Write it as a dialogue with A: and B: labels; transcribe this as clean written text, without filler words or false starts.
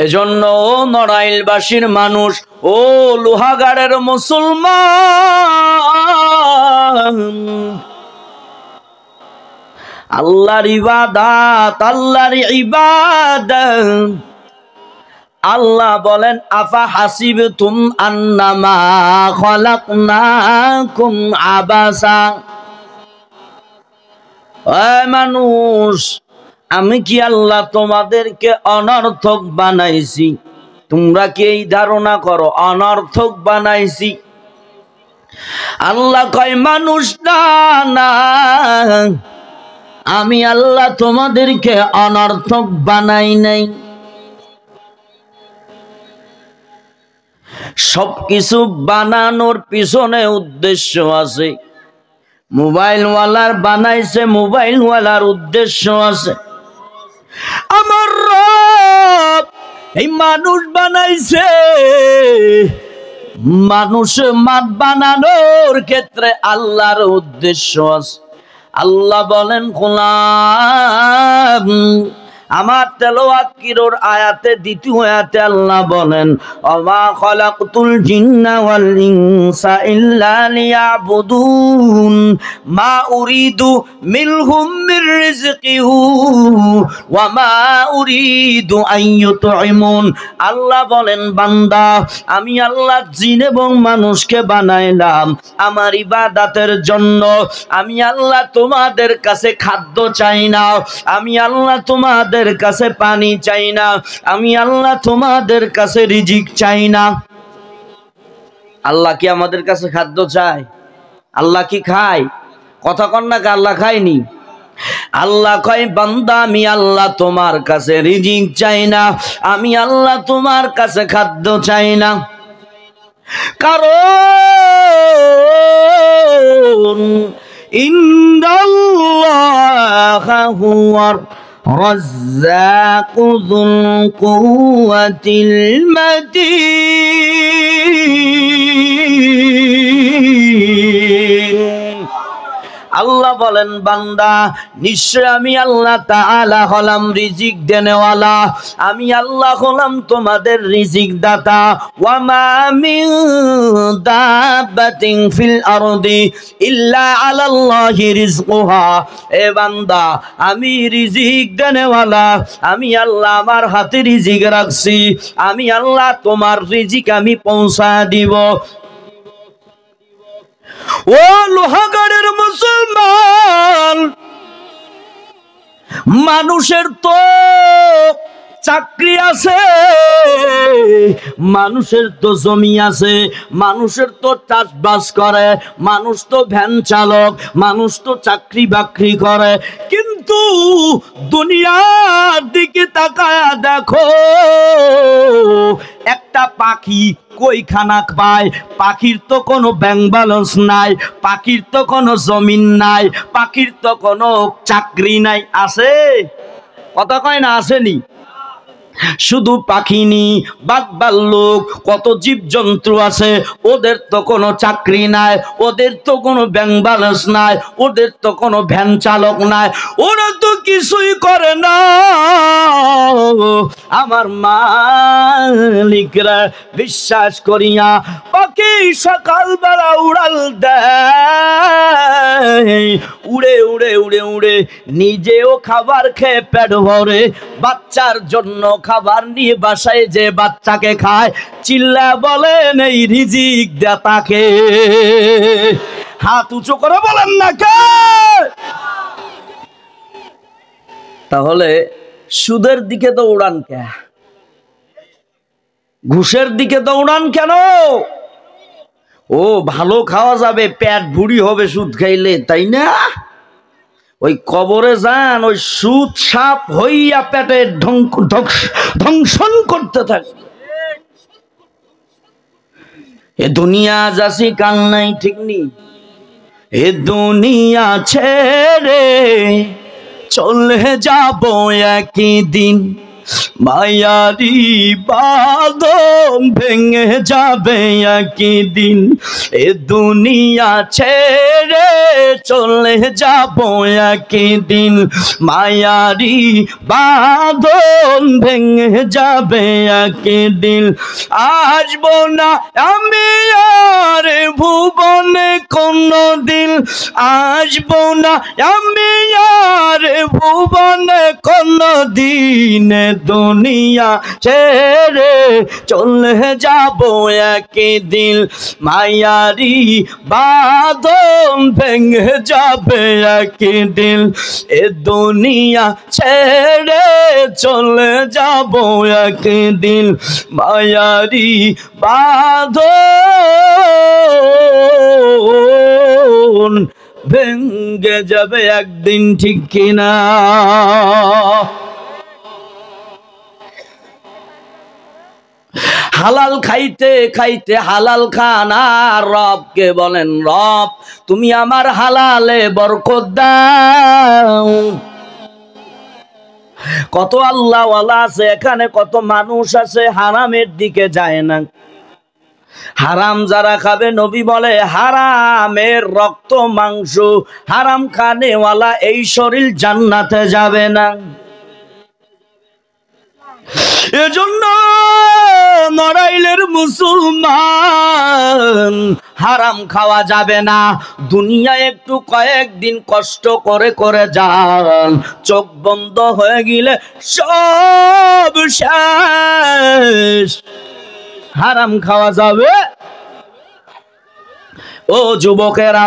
A: এজন্য ও নড়াইলবাসীর মানুষ, ও লোহাগাড়ের মুসলমান, আল্লাহর ইবাদত, আল্লাহর ইবাদত। আল্লাহ বলেন আফা হাসিবতুম আন্নামা খালাকনাকুম আবাসা। ও মানুষ, আমি কি আল্লাহ তোমাদেরকে অনর্থক বানাইছি? তোমরা কি এই ধারণা করো অনর্থক বানাইছি? আল্লাহ কয় মানুষ না, আমি আল্লাহ তোমাদেরকে অনর্থক বানাই নাই। সবকিছু বানানোর পিছনে উদ্দেশ্য আছে। মোবাইলওয়ালার বানাইছে, মোবাইলওয়ালার উদ্দেশ্য আছে। আমার রব এই মানুষ বানাইছে, মানুষ বানানোর ক্ষেত্রে আল্লাহর উদ্দেশ্য আছে। আল্লাহ বলেন গোলাম, আমার তেলাওয়াত কিরোর আয়াতে, দ্বিতীয় আয়াতে আল্লাহ বলেন ওমা খালাকতুল জিন্না ওয়াল ইনসা ইল্লা লিয়াবুদুন মা উরিদু মিনহুম মির রিজকিহু ওয়া মা উরিদু আন ইউতঈমুন। আল্লাহ বলেন বান্দা, আমি আল্লাহ জিন এবং মানুষকে বানাইলাম আমার ইবাদতের জন্য। আমি আল্লাহ তোমাদের কাছে খাদ্য চাই না, আমি আল্লাহ তোমাদের কাছে পানি চাই না, আমি আল্লাহ তোমাদের কাছে রিজিক চাই না। আল্লাহ কি আমাদের কাছে খাদ্য চায়? আল্লাহ কি খায়? কথা কন না, আল্লাহ খায়নি। আল্লাহ কয় বান্দা, আমি আল্লাহ তোমার কাছে রিজিক চাই না, আমি আল্লাহ তোমার কাছে খাদ্য চাই না। কারণ ইন্নাল্লাহা হুয়ার রাজ্জাকু যুল কুওয়াতিল মাতিন। আল্লাহ বলেন বান্দা, নিশ্চয় আমি আল্লাহ তাআলা হলাম রিজিক দেনেওয়ালা, আমি আল্লাহ হলাম তোমাদের রিজিক দাতা। ওয়া মা মিন দাব্বাতিন ফিল আরদি ইল্লা আলাল্লাহি রিজকুহা। এ বান্দা, আমি রিজিক দেনেওয়ালা, আমি আল্লাহ আমার হাতে রিজিক রাখছি, আমি আল্লাহ তোমার রিজিক আমি পৌঁছা দিব। ও লোহাগাড়ের মুসলমান, মানুষের তো চাকরি আছে, মানুষের তো জমি আছে, মানুষের তো চাষবাস করে, মানুষ তো ভ্যান চালক, মানুষ তো চাকরি বাকরি করে, কিন্তু দুনিয়ার দিকে তাকায়া দেখো, একটা পাখি কইখানা পায়? পাখির তো কোনো ব্যাংক ব্যালেন্স নাই, পাখির তো কোনো জমিন নাই, পাখির তো কোনো চাকরি নাই। আছে? কথা কয় না, আসেনি? শুধু পাখি নি, বাঘ ভাল্লুক কত জীব জন্তু আছে, ওদের তো কোনো চাকরি নাই, ওদের তো কোনো ব্যাংক ব্যালেন্স নাই, ওদের তো কোনো ভ্যান চালক নাই, ওরা তো কিছুই করে না। আমার মালিকরা বিশ্বাস করিয়া পাখি সকালবেলা উড়াল দেয়, উড়ে উড়ে উড়ে উড়ে নিজেও খাবার খেয়ে পেট ভরে, বাচ্চার জন্য খাবার নিয়ে বাসায় যে বাচ্চাকে খায়, চিল্লা বলেন এই রিজিক দাতাকে। হাত উঁচু করে বলেন না কে? তাহলে সুদের দিকে তো উড়ান কে? ঘুষের দিকে তো উড়ান কেন? ও ভালো খাওয়া যাবে, পেট ভুড়ি হবে সুদ খাইলে, তাই না? ওই কবরে যান, ওই সুদ সাপ হইয়া পেটে ধ্বংসন করতে থাকে। এ দুনিয়া যাসি কাল নাই, ঠিক নেই? এ দুনিয়া ছেড়ে চলে যাব একদিন, মায়ারি বাঁধন ভেঙে যাবে একদিন, এ দুনিয়া ছেড়ে চলে যাব একদিন। মায়ারি বাঁধন ভেঙে যাবে একদিন, আসবো না আমি আর ভুবনে কোনদিন, আসবো না আমি আর ভুবনে কোনদিন, দুনিয়া ছেড়ে চলে যাব একদিন। মায়ারি বাঁধন ভেঙে যাবে একদিন, এ দুনিয়া ছেড়ে চলে যাব একদিন। মায়ারি বাঁধন ভেঙে যাবে একদিন, ঠিক কিনা? হালাল খাইতে খাইতে হালাল খান আর রবকে বলেন, রব তুমি আমার হালালে বরকত দাও। কত আল্লাহ ওয়ালা আছে এখানে, কত মানুষ আছে হারামের দিকে যায় না। হারাম যারা খাবে, নবী বলে হারামের রক্ত মাংস হারাম খানেওয়ালা এই শরীর জান্নাতে যাবে না। এজন্য নড়াইলের মুসলমান হারাম খাওয়া যাবে না। দুনিয়া একটু কয়েকদিন কষ্ট করে করে যান, চোখ বন্ধ হয়ে গেলে সব শেষ, হারাম খাওয়া যাবে। ও যুবকেরা,